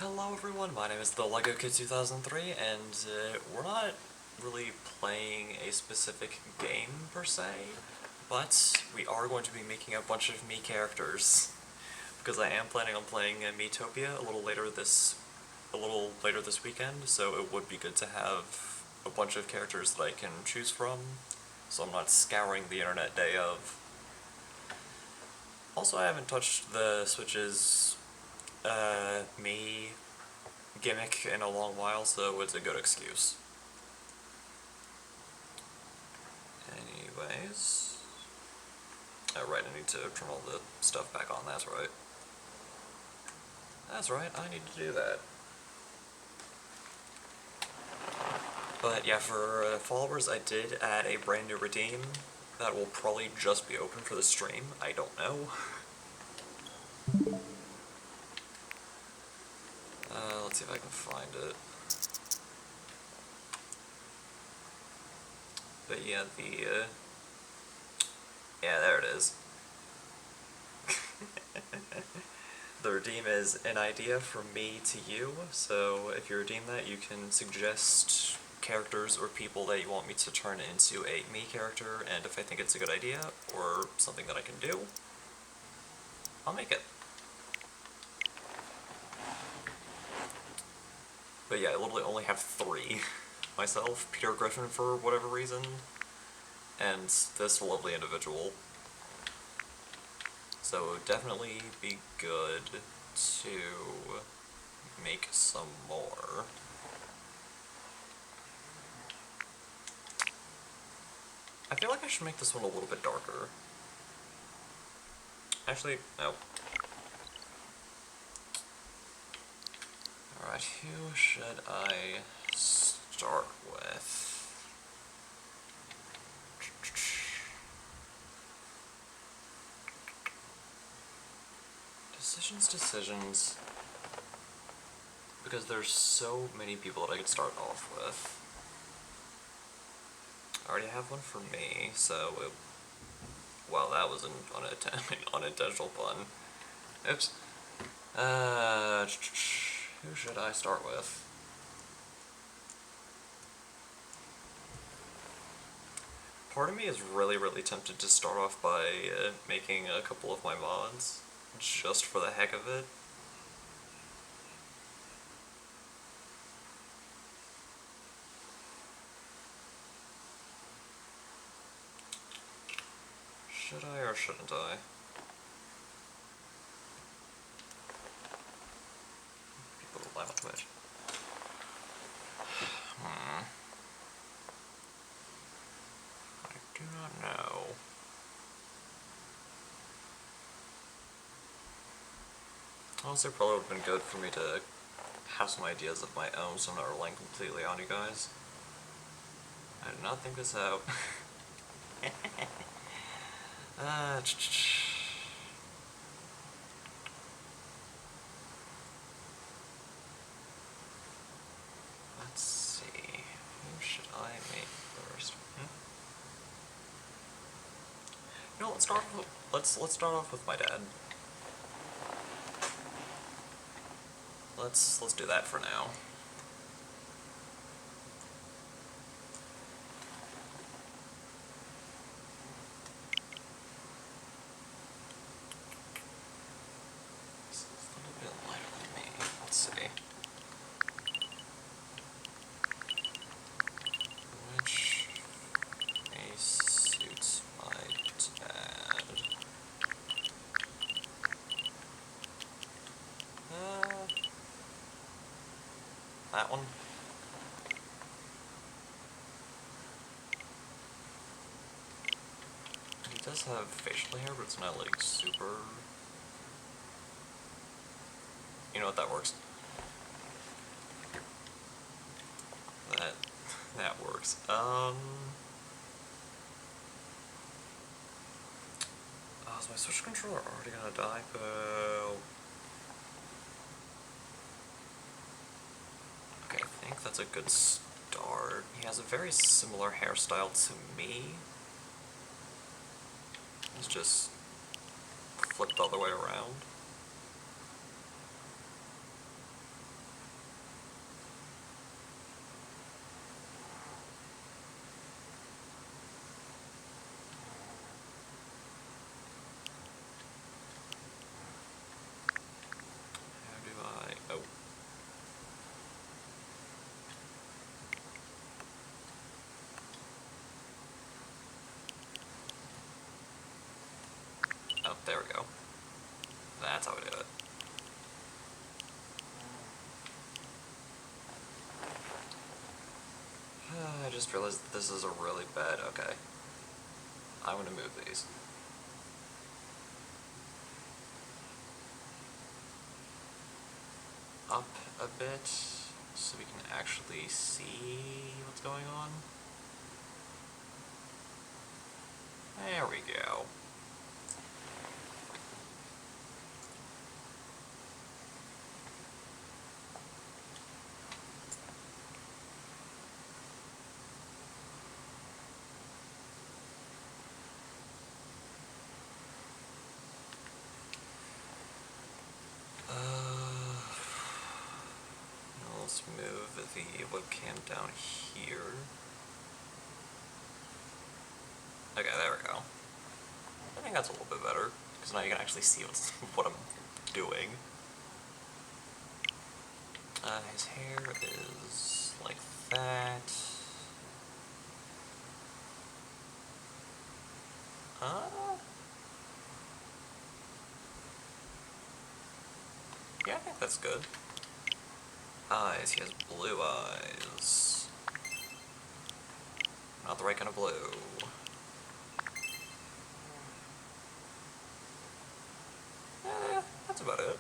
Hello everyone, my name is the Lego Kid 2003, and we're not really playing a specific game per se, but we are going to be making a bunch of Mii characters, because I am planning on playing Miitopia a little later this weekend, so it would be good to have a bunch of characters that I can choose from, so I'm not scouring the internet day of. Also, I haven't touched the Switch's Mii gimmick in a long while, so it's a good excuse. Anyways... Oh right, I need to turn all the stuff back on, that's right. That's right, I need to do that. But yeah, for followers, I did add a brand new redeem that will probably just be open for the stream, I don't know. Let's see if I can find it. But yeah, yeah, there it is. The redeem is an idea from me to you, so if you redeem that, you can suggest characters or people that you want me to turn into a Mii character, and if I think it's a good idea, or something that I can do, I'll make it. But yeah, I literally only have 3. Myself, Peter Griffin for whatever reason, and this lovely individual. So it would definitely be good to make some more. I feel like I should make this one a little bit darker. Actually, no. Alright, who should I start with? Decisions. Because there's so many people that I could start off with. I already have one for me, so well, that was an unintentional pun. Oops. Who should I start with? Part of me is really tempted to start off by making a couple of my mods, just for the heck of it. Should I or shouldn't I? People live on Twitch. I do not know. Honestly, it probably would have been good for me to have some ideas of my own, so I'm not relying completely on you guys. I did not think this out. Let's see. Who should I make first? You know, let's start off with my dad. Let's do that for now. This is a little bit lighter than me. Let's see. Which face suits my dad? That one? He does have facial hair, but it's not like super... You know what, that works. That works. Oh, is my Switch controller already gonna die? Okay, I think that's a good start. He has a very similar hairstyle to me. He's just flipped all the way around. there we go. That's how we do it. I just realized that this is a really bad... Okay. I'm gonna move these. Up a bit, so we can actually see what's going on. There we go. Let's move the webcam down here. Okay, there we go. I think that's a little bit better, because now you can actually see what I'm doing. His hair is like that. Yeah, I think that's good. Eyes, he has blue eyes. Not the right kind of blue. That's about it.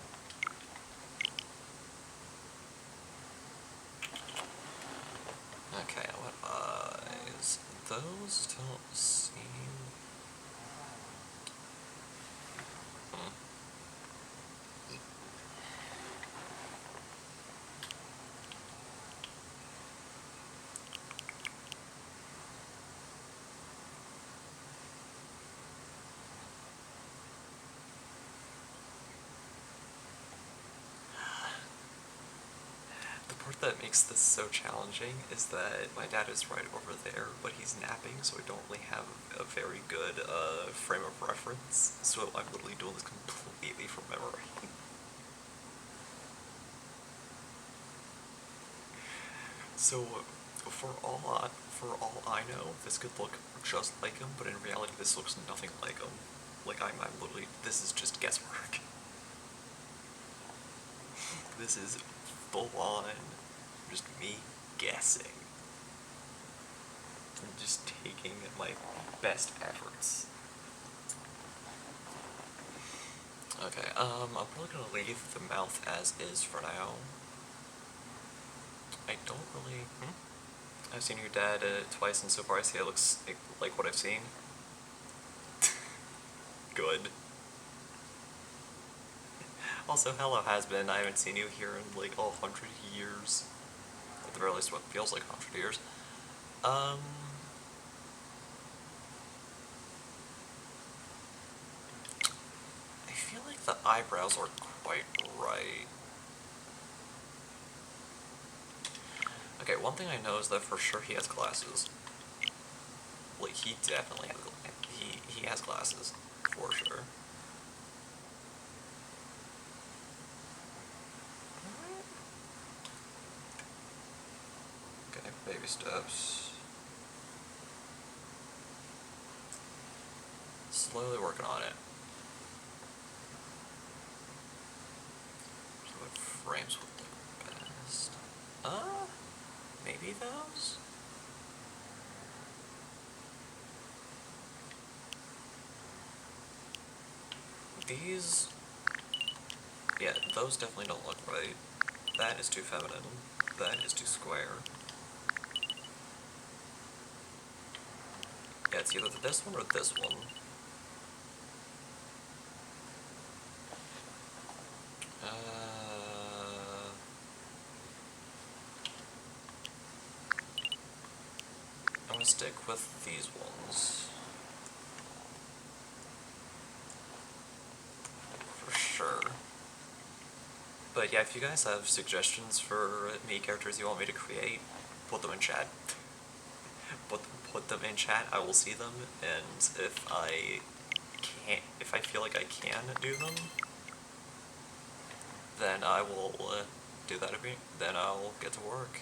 Okay, what eyes? Those don't seem... The part that makes this so challenging is that my dad is right over there, but he's napping, so I don't really have a very good frame of reference, so I'm literally doing this completely from memory. So, for all I know, this could look just like him, but in reality this looks nothing like him. Like, I'm literally, this is just guesswork. This is full on just me guessing. I'm just taking my best efforts. Okay, I'm probably gonna leave the mouth as is for now. I don't really... I've seen your dad twice, and so far I see it looks like what I've seen. Good. Also, hello, has-been. I haven't seen you here in like 100 years. At the very least, what feels like 100 years. I feel like the eyebrows are quite right. Okay, one thing I know is that for sure he has glasses. Like, he definitely has, he has glasses, for sure. Okay, baby steps. Slowly working on it. So what frames would look best? Maybe those? These... Yeah, those definitely don't look right. That is too feminine. That is too square. Yeah, it's either this one or this one. I'm gonna stick with these ones. For sure. But yeah, if you guys have suggestions for me characters you want me to create, put them in chat. Put them in chat, I will see them, and if I feel like I can do them, then I will do that. Then I'll get to work.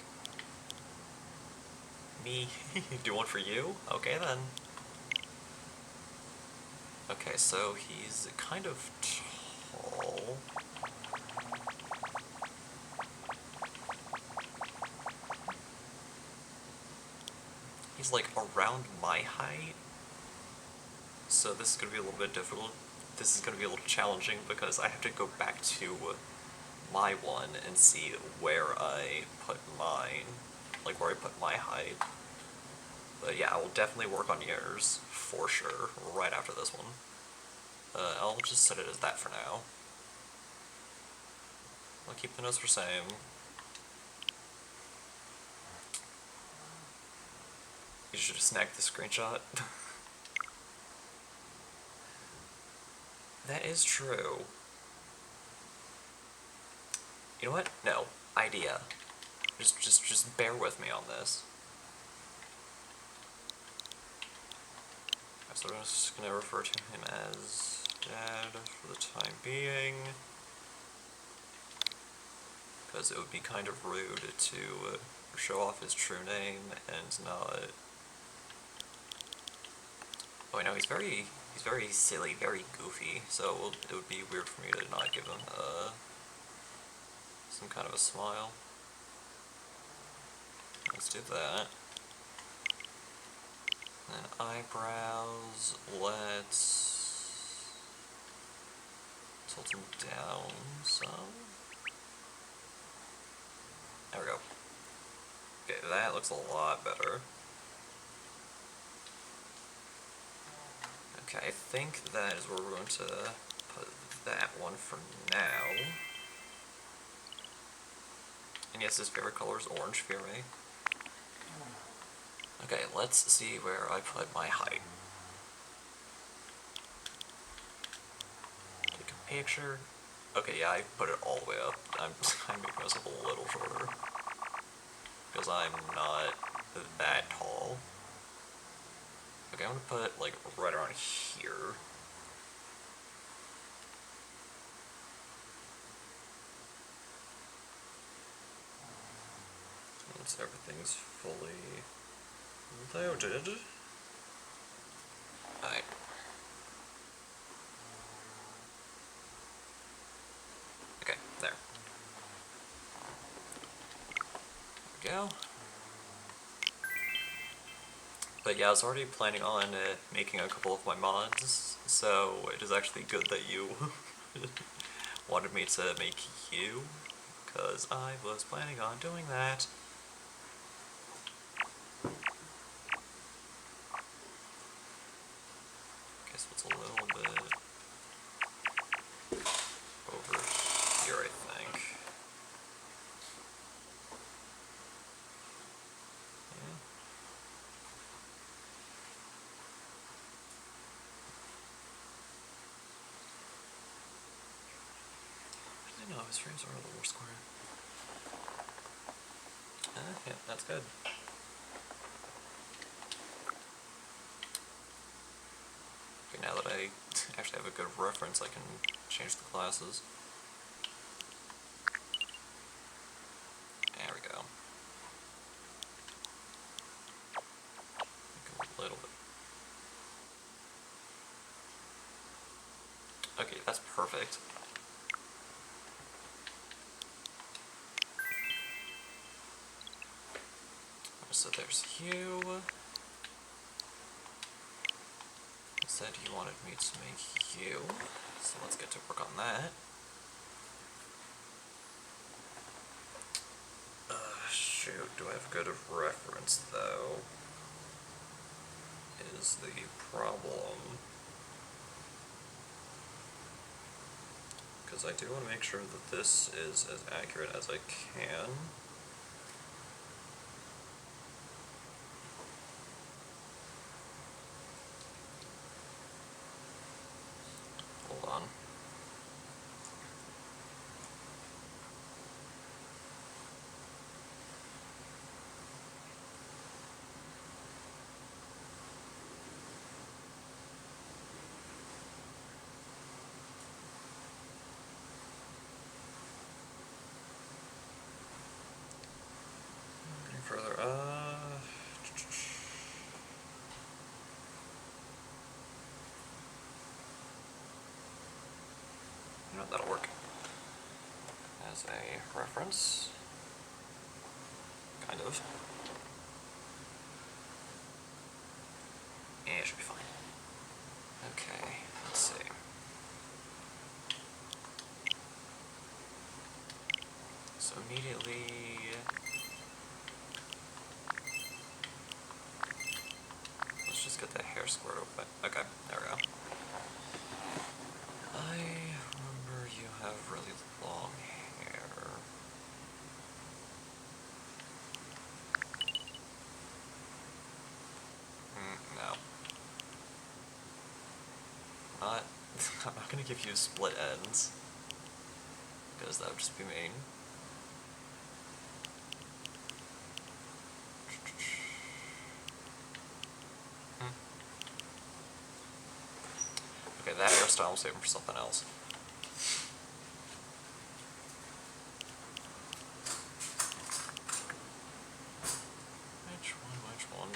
Me? Do one for you? Okay then. Okay, so he's kind of tall. He's like around my height. So this is going to be a little bit difficult. This is going to be a little challenging because I have to go back to my one and see where I put mine. Like where I put my height. But yeah, I will definitely work on yours, for sure, right after this one. I'll just set it as that for now. I'll keep the notes the same. You should have snagged the screenshot. That is true. You know what? No. Idea. Just bear with me on this. So I'm just gonna refer to him as Dad for the time being. Because it would be kind of rude to show off his true name and not... Oh, I know, he's very silly, very goofy, so it would be weird for me to not give him some kind of a smile. Let's do that. And eyebrows, let's tilt them down some. There we go. Okay, that looks a lot better. Okay, I think that is where we're going to put that one for now. And yes, his favorite color is orange, fear me. Okay, let's see where I put my height. Take a picture. Okay, yeah, I put it all the way up. I'm making myself a little shorter. Because I'm not that tall. Okay, I'm gonna put, like, right around here. Once everything's fully loaded. Alright. Okay, there. There we go. But yeah, I was already planning on making a couple of my mods, so it is actually good that you wanted me to make you, because I was planning on doing that. Okay, so it's a little bit over here, I think. Yeah. I know, his frames are a little more square. Yeah, that's good. Okay, now that I actually have a good reference, I can change the classes. There we go. A little bit. Okay, that's perfect. So there's you. He said he wanted me to make you, so let's get to work on that. Shoot, do I have good of reference though? Is the problem. Because I do want to make sure that this is as accurate as I can. Hold on. that'll work. As a reference. Kind of. Yeah, it should be fine. Okay, let's see. So immediately... let's just get the hair squared open. Okay, there we go. I remember you have really long hair. No. Not... I'm not gonna give you split ends. Because that would just be mean. Okay, that hairstyle I'm saving for something else. Which one?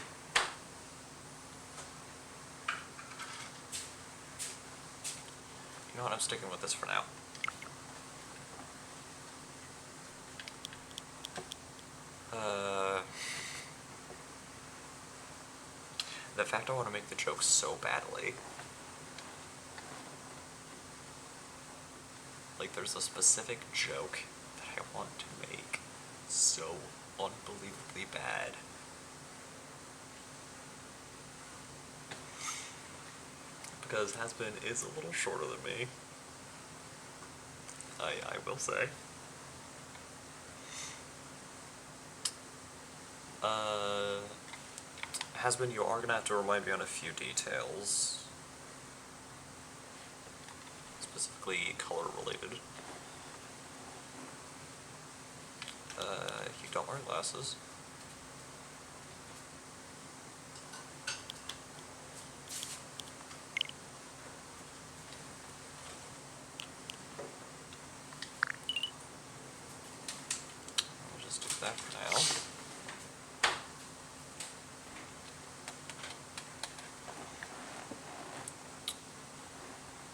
You know what, I'm sticking with this for now. The fact I want to make the joke so badly. Like, there's a specific joke that I want to make so unbelievably bad. Because Has-Been is a little shorter than me. I will say. Has-Been, you are gonna have to remind me on a few details. Specifically color related. You don't wear glasses. I'll just do that for now.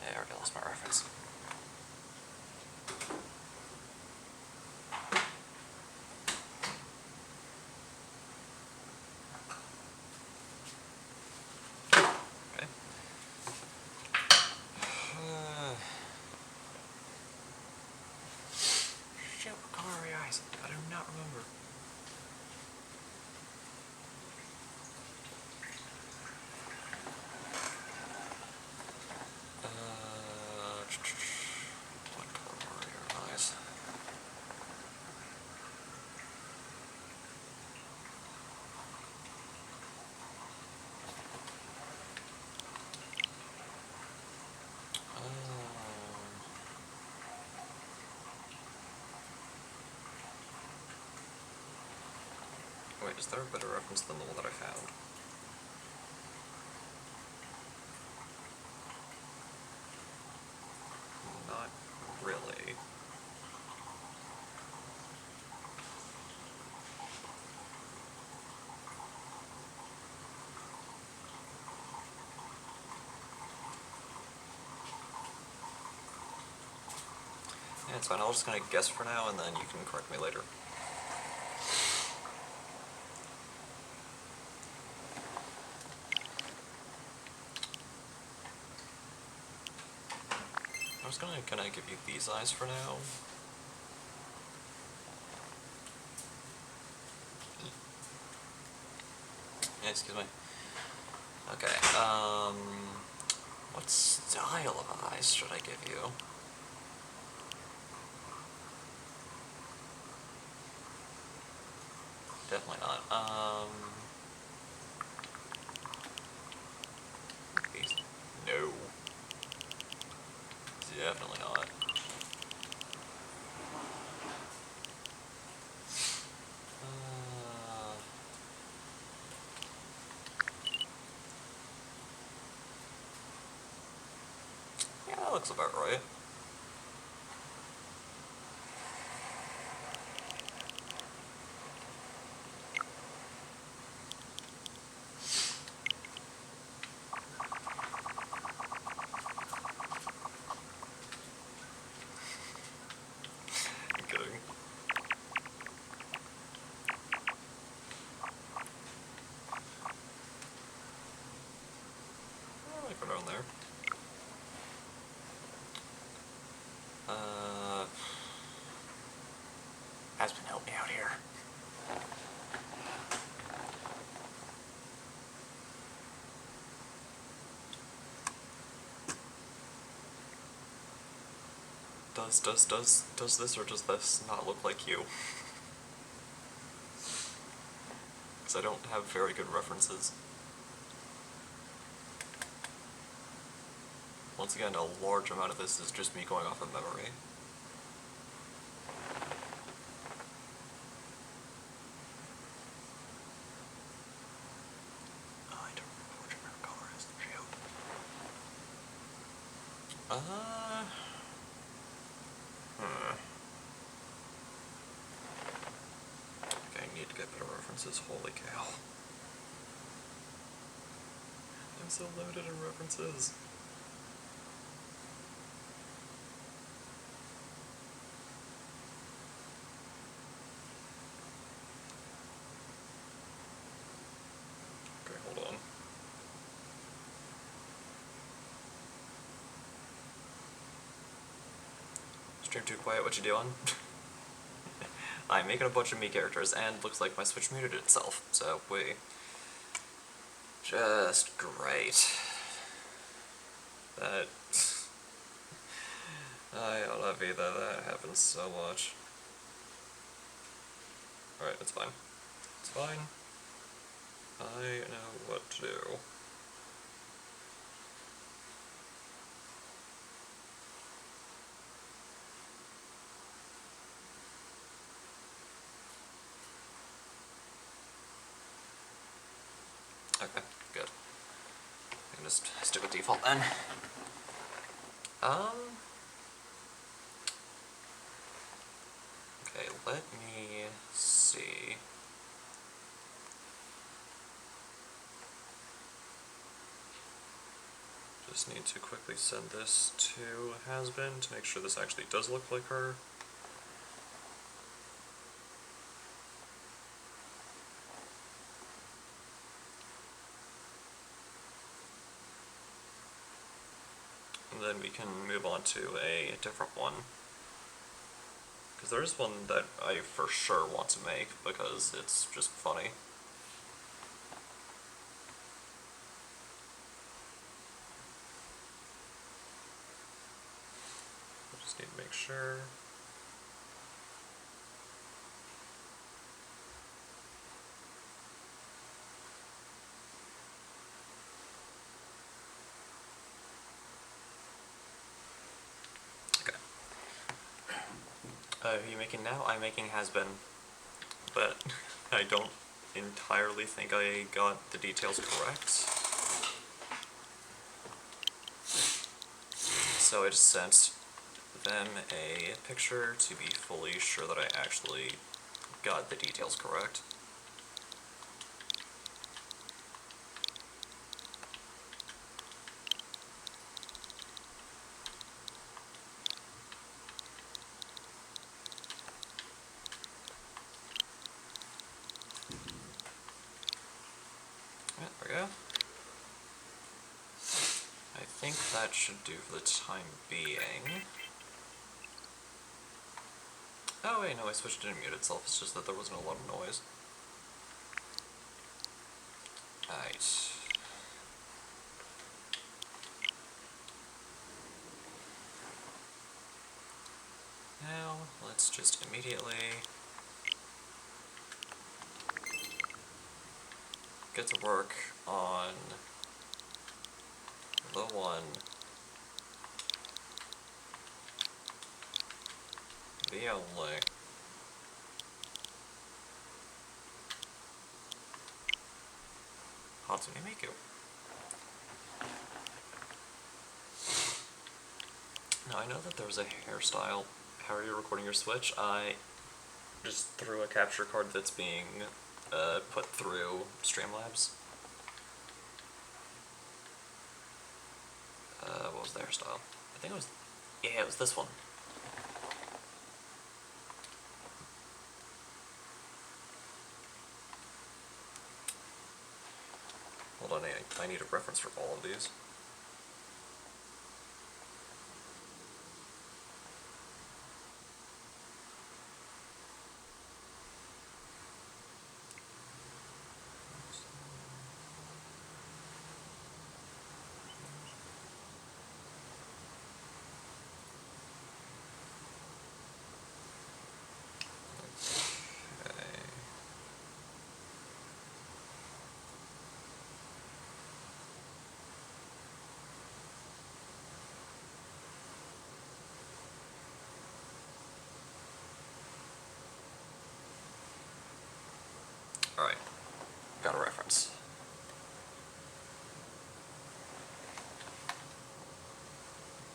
I already lost my reference. Okay. Shit, what color are your eyes? I do not remember. What color are your eyes? Wait, is there a better reference than the one that I found? Not really. Yeah, it's fine. I'm just gonna guess for now, and then you can correct me later. I was gonna give you these eyes for now. Yeah, excuse me. Okay, what style of eyes should I give you? Definitely not. These? No. Definitely not. Yeah, that looks about right. Has-Been help me out here. Does this or does this not look like you? Because I don't have very good references. Once again, a large amount of this is just me going off of memory. I don't remember what your favorite color is. Shoot. Okay, I need to get better references. Holy cow. I'm so limited in references. Okay, hold on. Stream too quiet, what you doing? I'm making a bunch of Mii characters, and looks like my Switch muted itself, so we... Just great. That... I love you that happens so much. Alright, it's fine. It's fine. I know what to do. Okay, good. I can just stick with default then. Okay, let me see. Just need to quickly send this to Has-Been to make sure this actually does look like her. And then we can move on to a different one. Because there is one that I for sure want to make, because it's just funny. I just need to make sure. Who are you making now? I'm making Has-Been, but I don't entirely think I got the details correct. So I just sent them a picture to be fully sure that I actually got the details correct. There we go. I think that should do for the time being. Oh wait, no, I switched it to mute itself, it's just that there wasn't a lot of noise. Alright. Now, let's just immediately get to work on the one, the only, Hatsune Miku. Now I know that there was a hairstyle. How are you recording your Switch? I just threw a capture card that's being put through Streamlabs. What was the hairstyle? I think it was, yeah, it was this one. Hold on, I need a reference for all of these.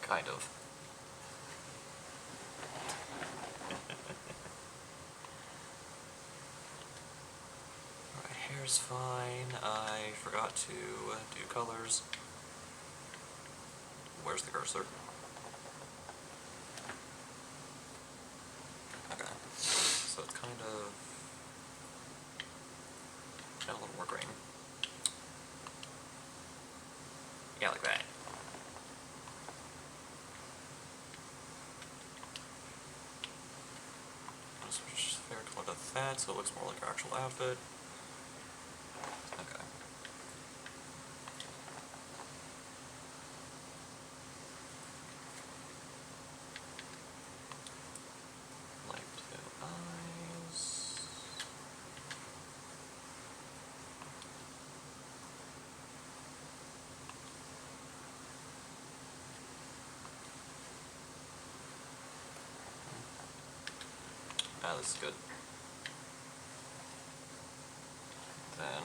Kind of. Alright, hair's fine. I forgot to do colors. Where's the cursor? Okay. So it's kind of a little more green. Yeah, like that. I'll switch the fair color to that so it looks more like our actual outfit. Okay. Light blue eyes. Ah, this is good. Then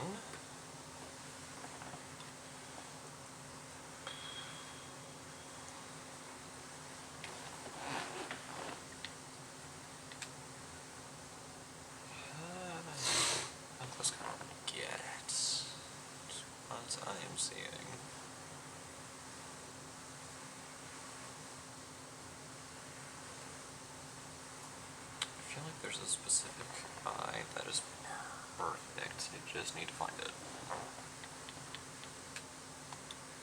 let's get what I am seeing. I feel like there's a specific eye that is perfect. You just need to find it.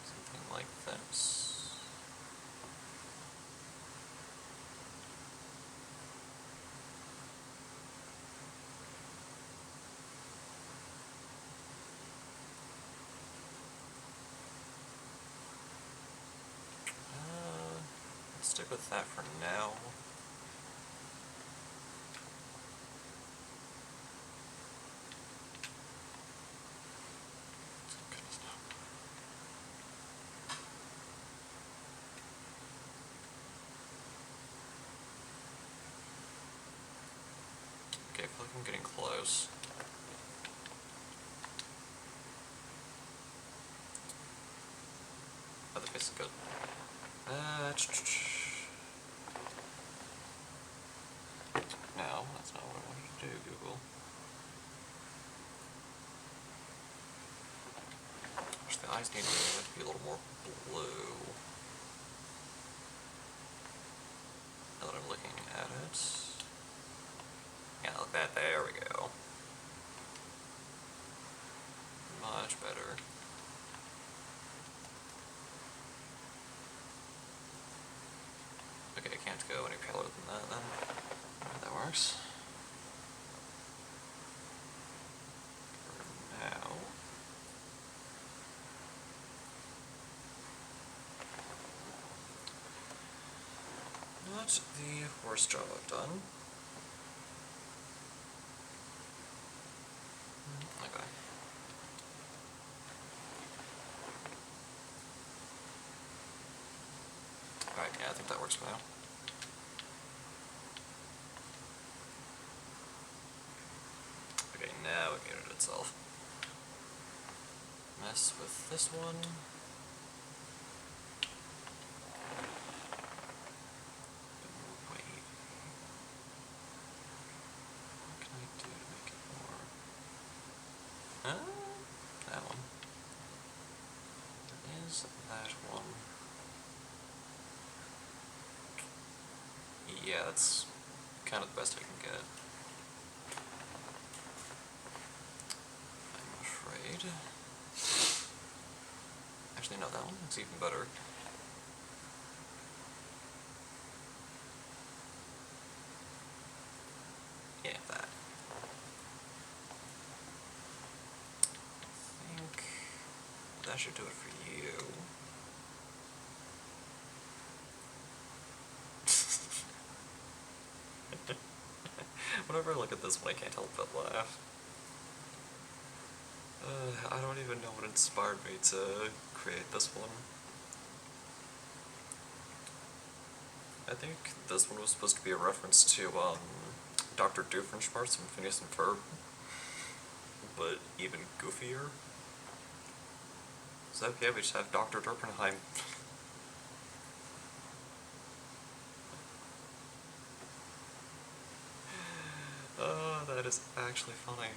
Something like this. Let's stick with that for now. Okay, I feel like I'm getting close. Oh, the face is good. No, that's not what I wanted to do, Google. Wish the eyes need to be a little more blue. Now that I'm looking at it. Yeah, look at that. There we go. Much better. Okay, I can't go any paler than that then. Alright, that works. For now. Not the worst job I've done. Okay. Alright, yeah, I think that works for now. Okay, now it muted itself. Mess with this one. Wait. What can I do to make it more? That one. There is that one. Yeah, that's kind of the best I can get. I'm afraid. Actually, no, that one looks even better. Yeah, that. I think that should do it for you. Whenever I look at this one, I can't help but laugh. I don't even know what inspired me to create this one. I think this one was supposed to be a reference to, Dr. Doofenshmirtz from Phineas and Ferb, but even goofier. So yeah, we just have Dr. Durkenheim. That is actually funny.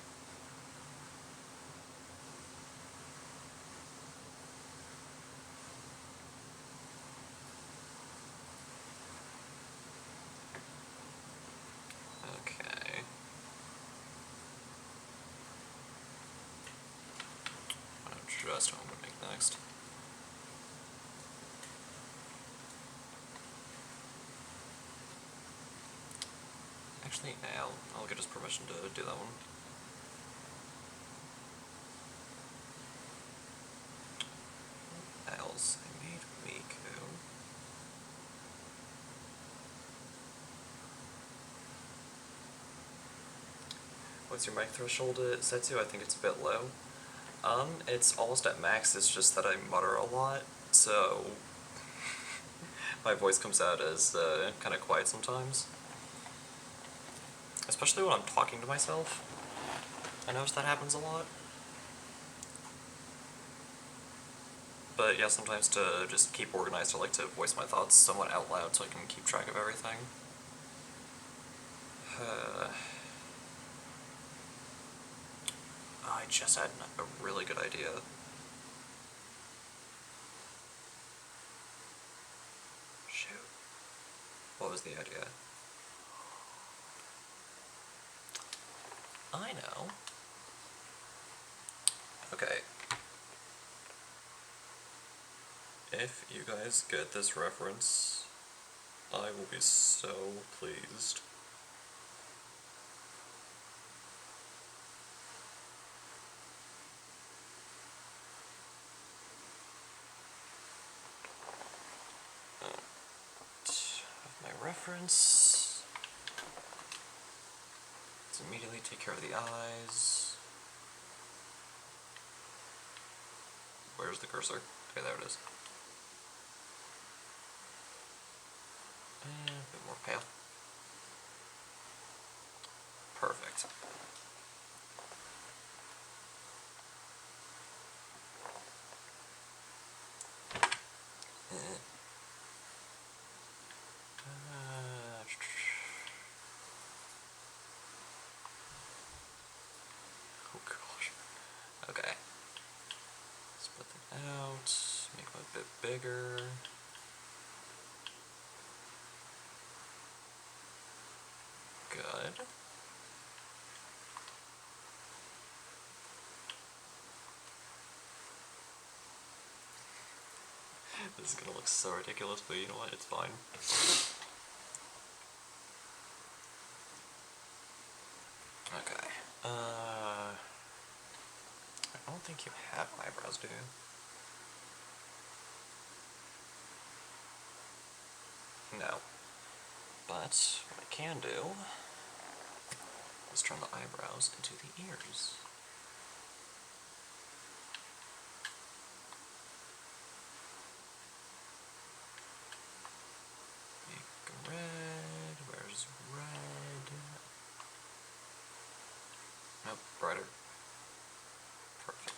Okay. I know just what I'm gonna make next. Actually, I'll get his permission to do that one. What else? I made Miku. What's your mic threshold set to? I think it's a bit low. It's almost at max, it's just that I mutter a lot, so my voice comes out as kind of quiet sometimes. Especially when I'm talking to myself. I notice that happens a lot. But yeah, sometimes to just keep organized, I like to voice my thoughts somewhat out loud so I can keep track of everything. I just had a really good idea. Shoot. What was the idea? I know. Okay. If you guys get this reference, I will be so pleased. My reference. Let's immediately take care of the eyes. Where's the cursor? Okay, there it is. And a bit more pale. Perfect. Oh gosh. Okay. Split them out. Make them a bit bigger. Good. This is gonna look so ridiculous, but you know what? It's fine. Okay. I don't think you have eyebrows, do you? No. But what I can do is turn the eyebrows into the ears. Make red. Where's red? Nope, brighter. Perfect.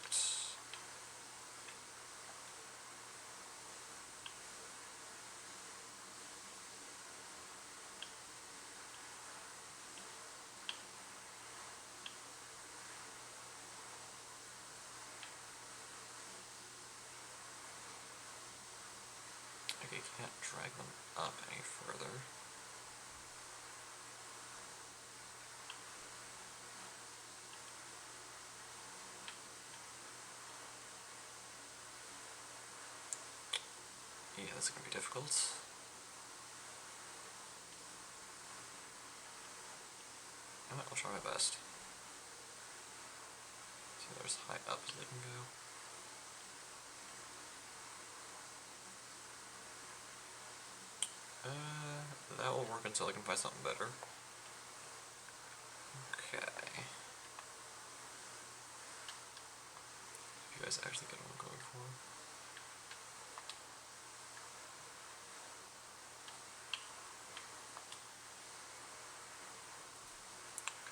Okay, you can't drag them up any further. Yeah, this is gonna be difficult. I'll try my best. See, there's high up as they can go. That will work until I can find something better. Okay. You guys actually get what I'm going for.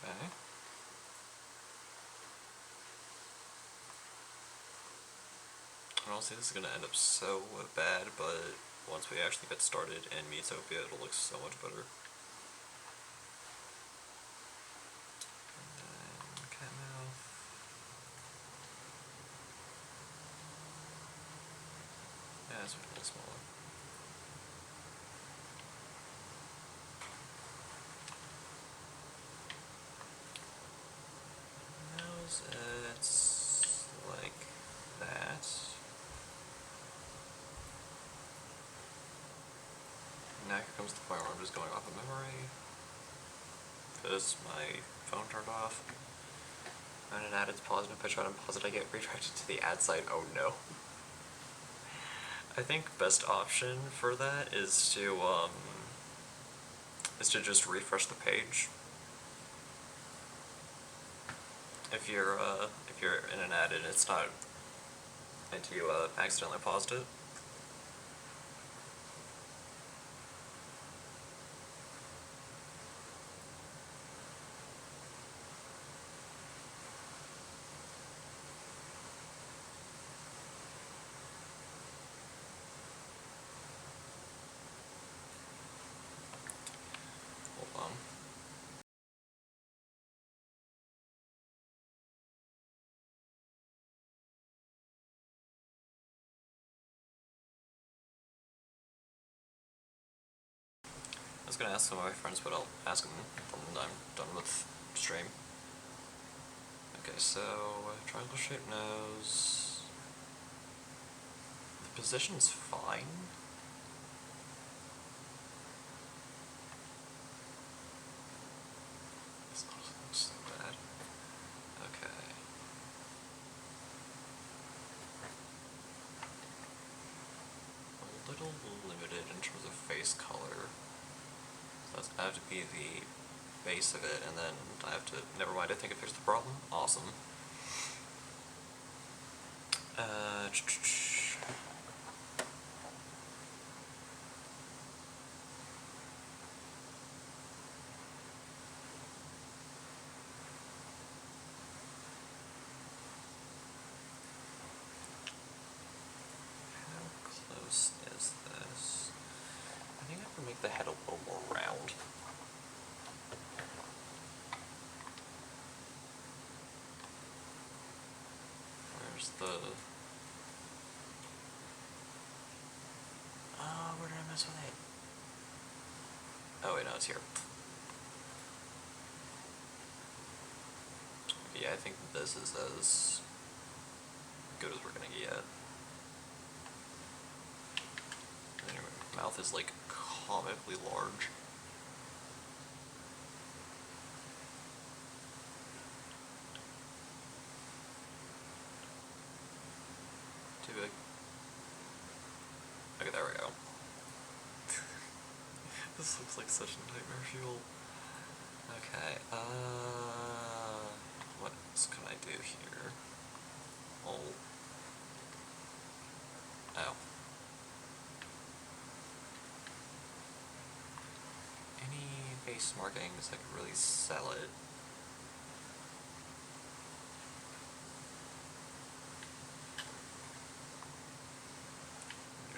Okay. Honestly, this is gonna end up so bad, but once we actually get started in Miitopia, it'll look so much better. I'm just going off of memory. Because my phone turned off. And an ad, it's paused, and if I try to pause it, I get redirected to the ad site. Oh no. I think best option for that is to just refresh the page. If you're in an ad and it's not, and you accidentally paused it. Hold on. I was gonna ask some of my friends, but I'll ask them when I'm done with stream. Okay, so triangle shaped nose. The position's fine. It's not so bad. Okay. A little limited in terms of face color. So that's gonna have to be the base of it, and then I have to, never mind, I think I fixed the problem. Awesome. How close is this? I think I can make the head a little more round. Where's the... Oh, where did I mess with it? Oh wait, no, it's here. Yeah, I think this is as good as we're gonna get. Anyway, mouth is like comically large. Too big. Okay, there we go. This looks like such a nightmare fuel. Okay, what else can I do here? Oh. Oh. Any face markings that could really sell it?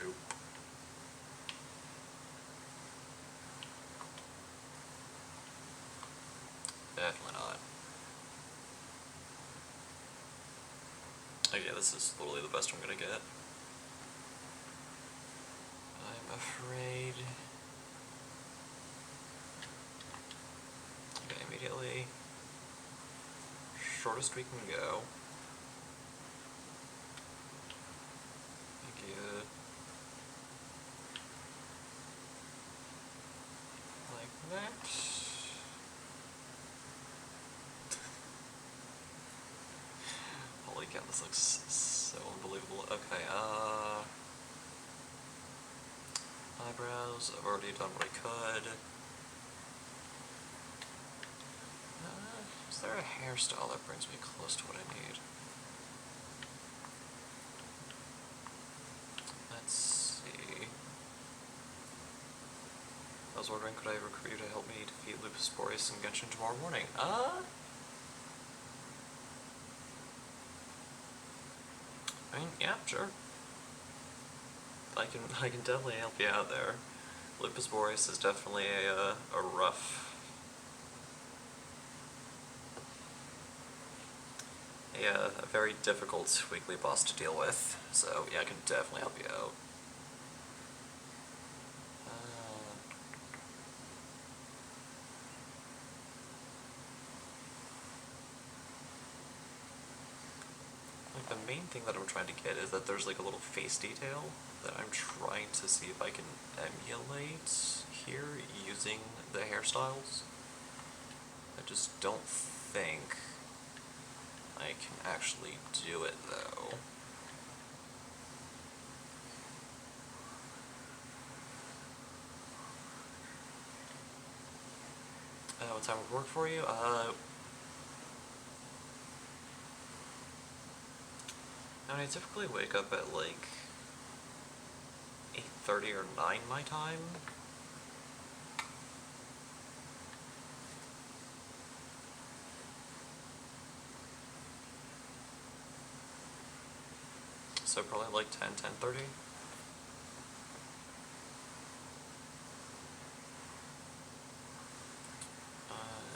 Nope. Definitely not. Okay, this is literally the best I'm gonna get. I'm afraid... Okay, immediately. Shortest we can go. Thank you. Like that. Holy cow, this looks so unbelievable. Okay, eyebrows, I've already done what I could. Is there a hairstyle that brings me close to what I need? Let's see. I was wondering, could I recruit you to help me defeat Lupus Boreas and Genshin tomorrow morning? I mean, yeah, sure. I can definitely help you out there. Lupus Boreas is definitely a rough... a very difficult weekly boss to deal with, so yeah, I can definitely help you out. Like, the main thing that I'm trying to get is that there's like a little face detail that I'm trying to see if I can emulate here using the hairstyles. I just don't think I can actually do it though. What time would work for you? I mean, I typically wake up at like 8:30 or 9 my time. So probably like 10:30.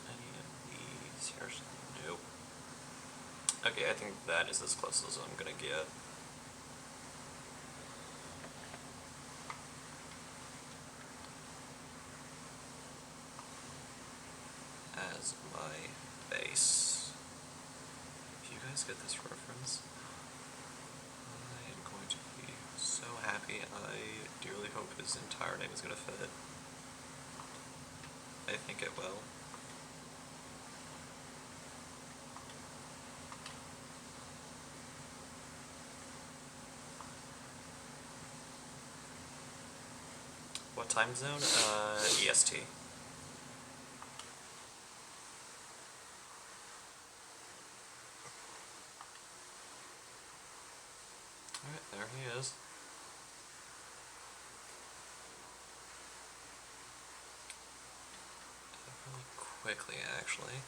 Any of these here? Nope. Okay, I think that is as close as I'm gonna get. As my base. If you guys get this reference, I am going to be so happy. I dearly hope his entire name is gonna fit. I think it will. What time zone? EST. Alright, there he is. Really quickly, actually.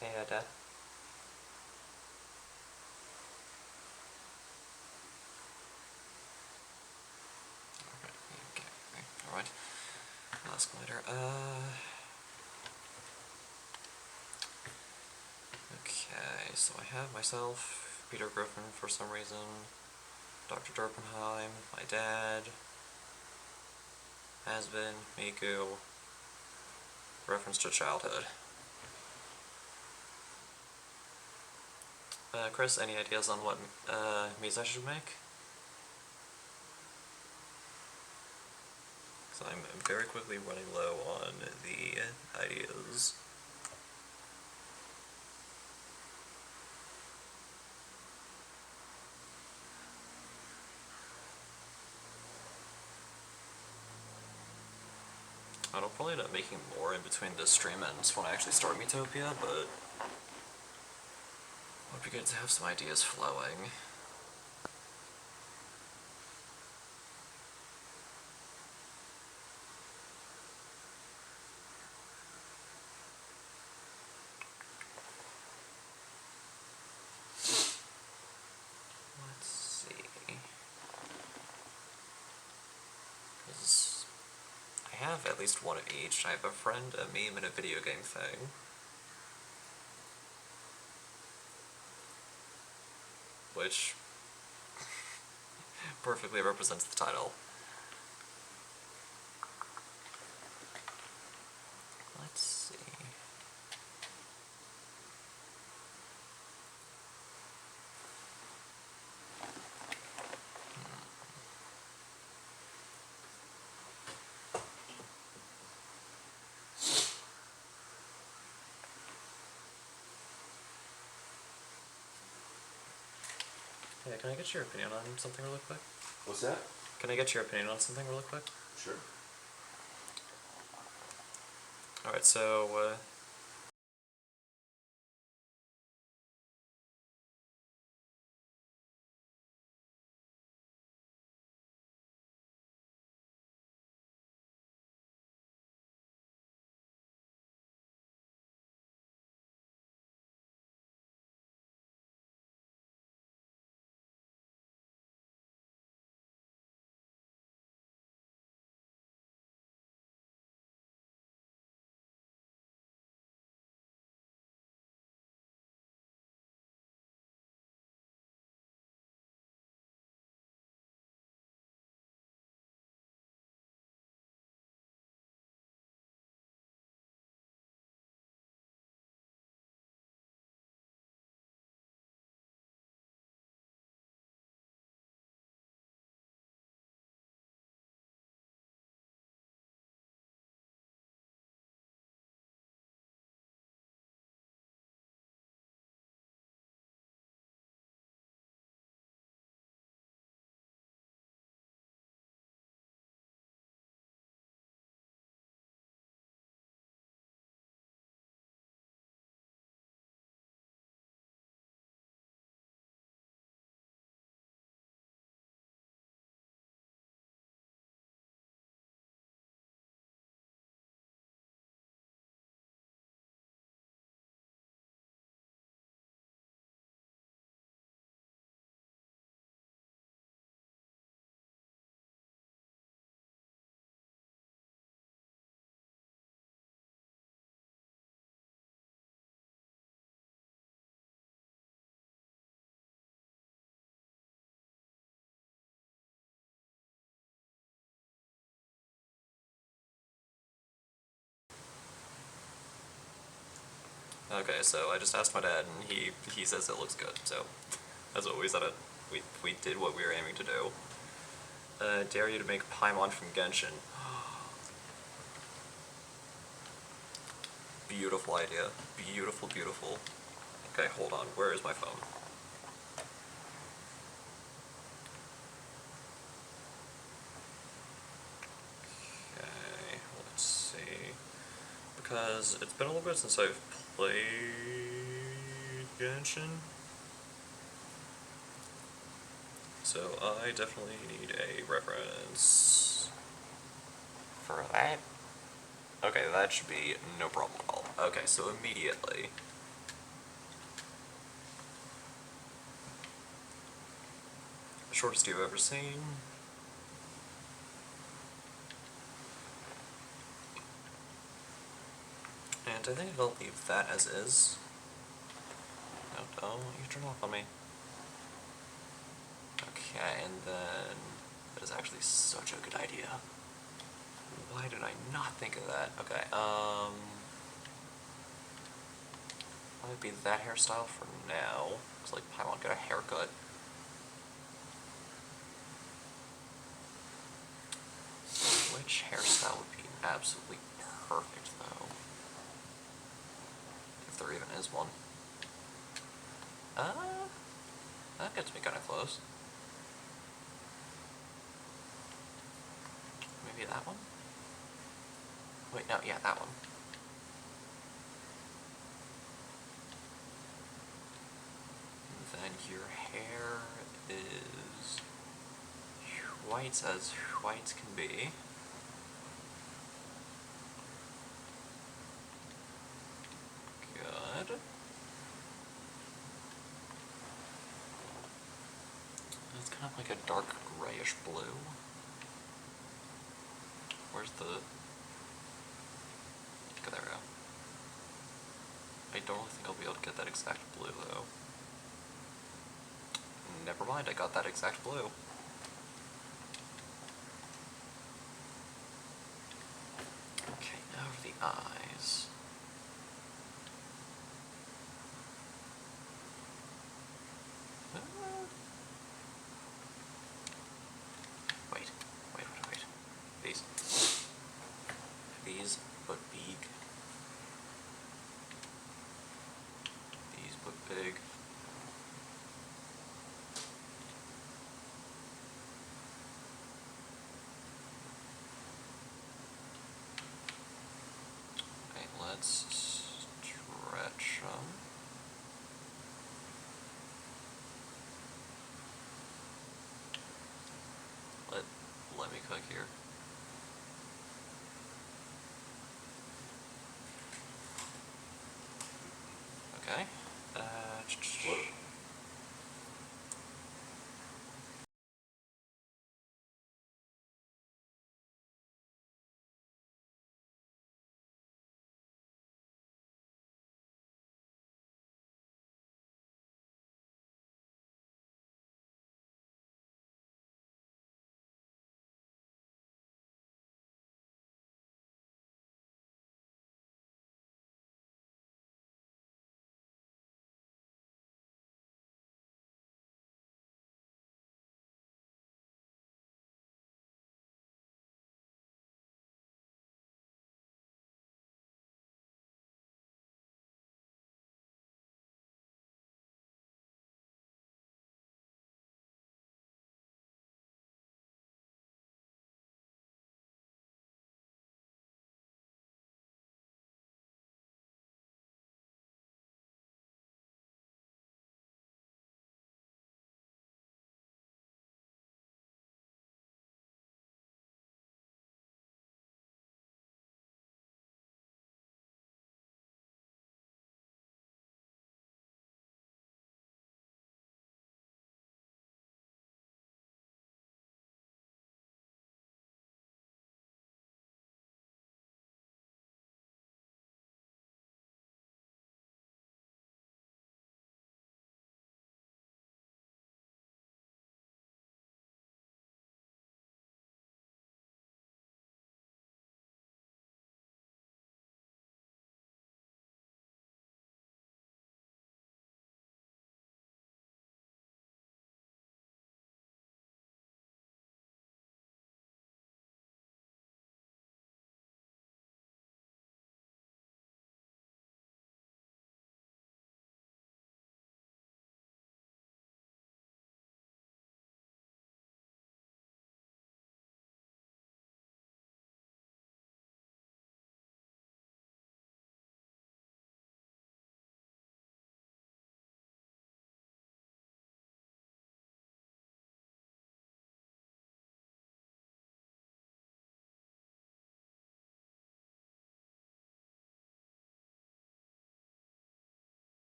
Hey, Dad. Alright. Escalator. Okay, so I have myself, Peter Griffin for some reason, Dr. Derpenheim, my dad, has been, Miku, reference to childhood. Chris, any ideas on what Miis I should make? Because I'm very quickly running low on the ideas. I'll probably end up making more in between this stream and when I actually start Miitopia, but it would be good to have some ideas flowing. Let's see. Because I have at least one of each. I have a friend, a meme, and a video game thing. Which perfectly represents the title. Let's see. Yeah, can I get your opinion on something really quick? What's that? Can I get your opinion on something really quick? Sure. Alright, so, Okay, so I just asked my dad, and he says it looks good. So that's what we said. We did what we were aiming to do. Dare you to make Paimon from Genshin. Beautiful idea. Beautiful, beautiful. Okay, hold on. Where is my phone? Okay, let's see. Because it's been a little bit since I've played Genshin. So I definitely need a reference for that. Okay, that should be no problem at all. Okay, so immediately. Shortest you've ever seen. And I think I'll leave that as is. No, don't you turn off on me. Okay, and then that is actually such a good idea. Why did I not think of that? Okay, might be that hairstyle for now. Looks like Paimon got a haircut. Which hairstyle would be absolutely perfect, though? If there even is one. That gets me kind of close. Maybe that one? Wait, no, yeah, that one. And then your hair is white as white can be. Good. It's kind of like a dark grayish blue. Where's the... Okay, there we go. I don't really think I'll be able to get that exact blue, though. Never mind, I got that exact blue. Okay, now for the eyes. Wait. These. These, but big. These, but big. Okay, let's stretch them. Let me cook here. Okay.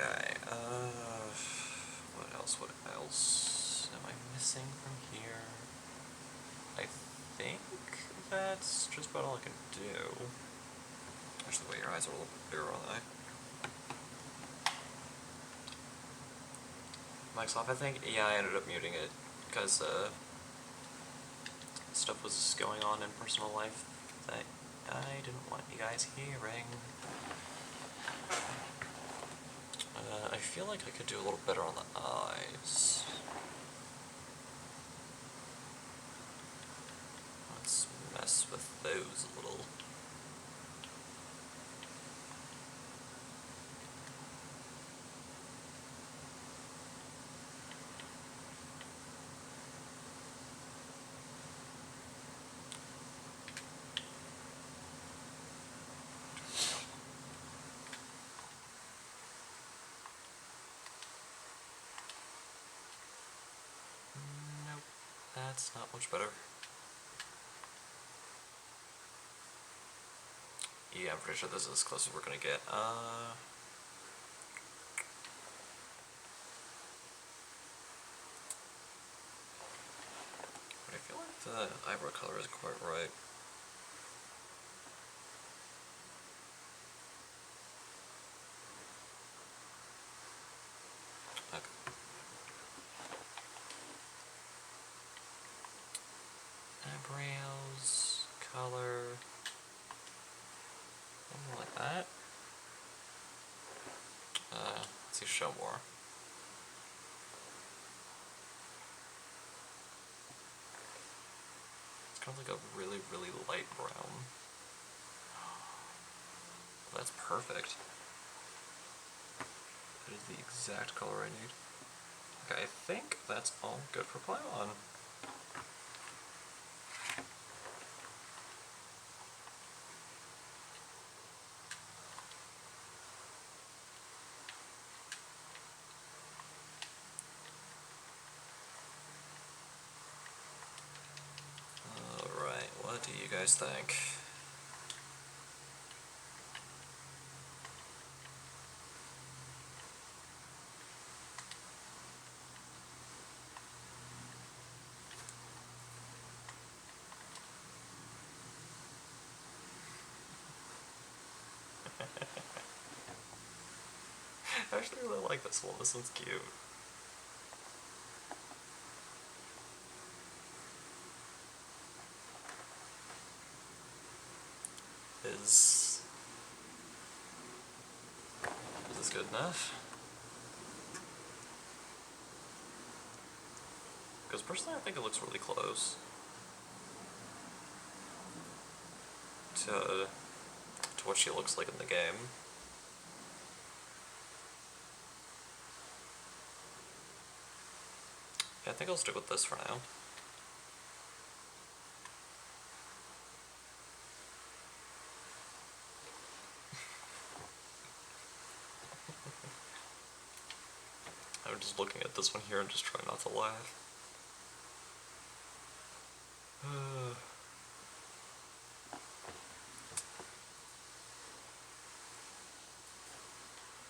Okay, what else, what else am I missing from here? I think that's just about all I can do. Actually, the way your eyes are a little bit bigger on that. Mic's off, I think? Yeah, I ended up muting it, because, stuff was going on in personal life that I didn't want you guys hearing. I feel like I could do a little better on the eyes. Let's mess with those a little. Nope, that's not much better. Yeah, I'm pretty sure this is as close as we're gonna get. But I feel like the eyebrow color isn't quite right. Okay. Eyebrows, color, something like that. Let's see, show more. It's kind of like a really, really light brown. That's perfect. That is the exact color I need. Okay, I think that's all good for Paimon. Alright, what do you guys think? I actually really like this one. This one's cute. Is this good enough? Because personally I think it looks really close to what she looks like in the game. Yeah, I think I'll stick with this for now. I'm just looking at this one here and just trying not to laugh.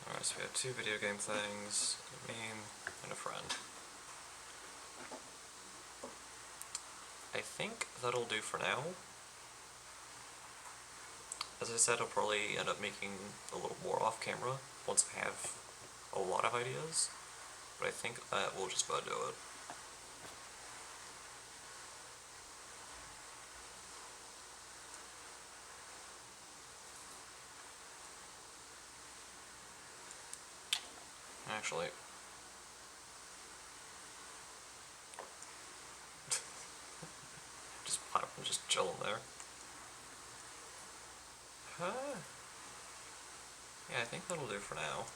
Alright, so we have 2 video game things, a meme, and a friend. I think that'll do for now. As I said, I'll probably end up making a little more off camera once I have a lot of ideas, but I think that will just about do it. Actually, just chilling there. Yeah, I think that'll do for now.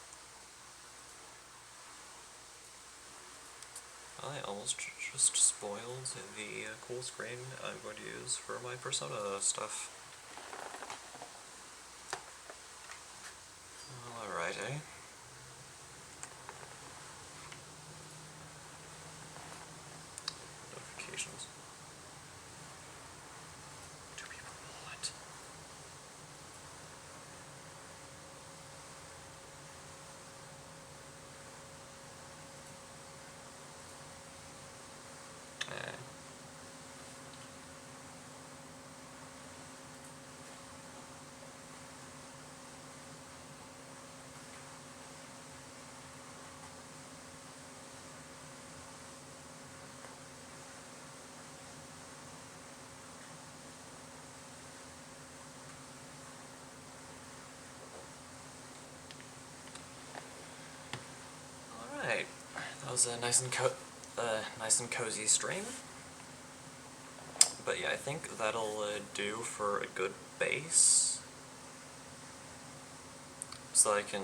I almost just spoiled the cool screen I'm going to use for my Persona stuff. Alrighty. Notifications. Do people what? was a nice and cozy stream. But yeah, I think that'll do for a good base. So I can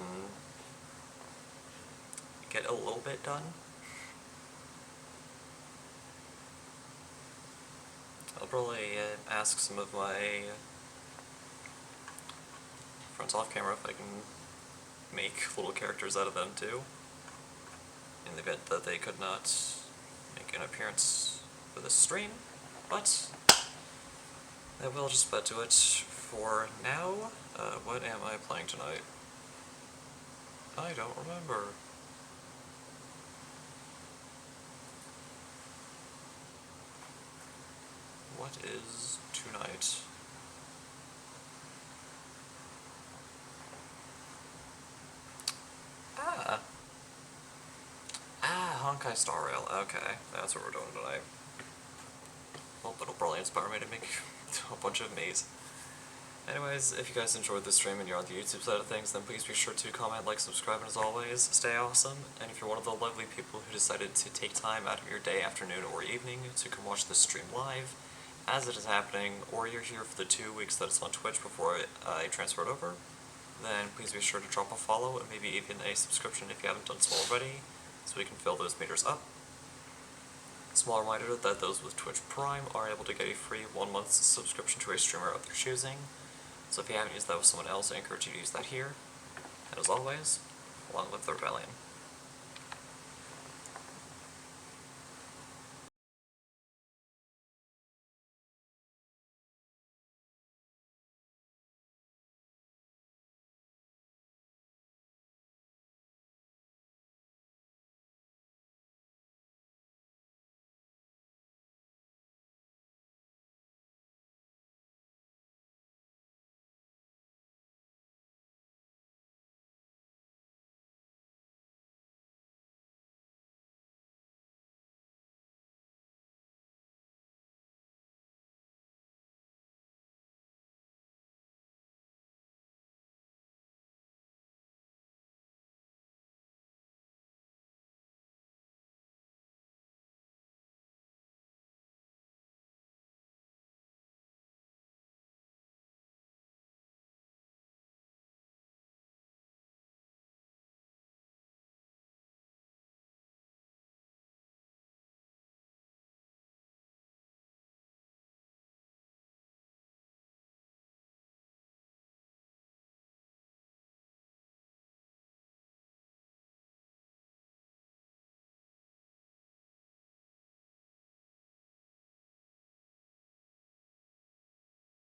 get a little bit done. I'll probably ask some of my friends off camera if I can make little characters out of them too, in the event that they could not make an appearance for this stream. But that will just about do it for now. What am I playing tonight? I don't remember. What is tonight? Honkai Star Rail. Okay, that's what we're doing tonight. Well, it'll probably inspire me to make a bunch of Miis. Anyways, if you guys enjoyed this stream and you're on the YouTube side of things, then please be sure to comment, like, subscribe, and as always, stay awesome. And if you're one of the lovely people who decided to take time out of your day, afternoon, or evening to come watch this stream live, as it is happening, or you're here for the 2 weeks that it's on Twitch before I transfer it over, then please be sure to drop a follow and maybe even a subscription if you haven't done so already, so we can fill those meters up. Small reminder that those with Twitch Prime are able to get a free 1 month subscription to a streamer of their choosing. So if you haven't used that with someone else, I encourage you to use that here. And as always, long live the Rebellion.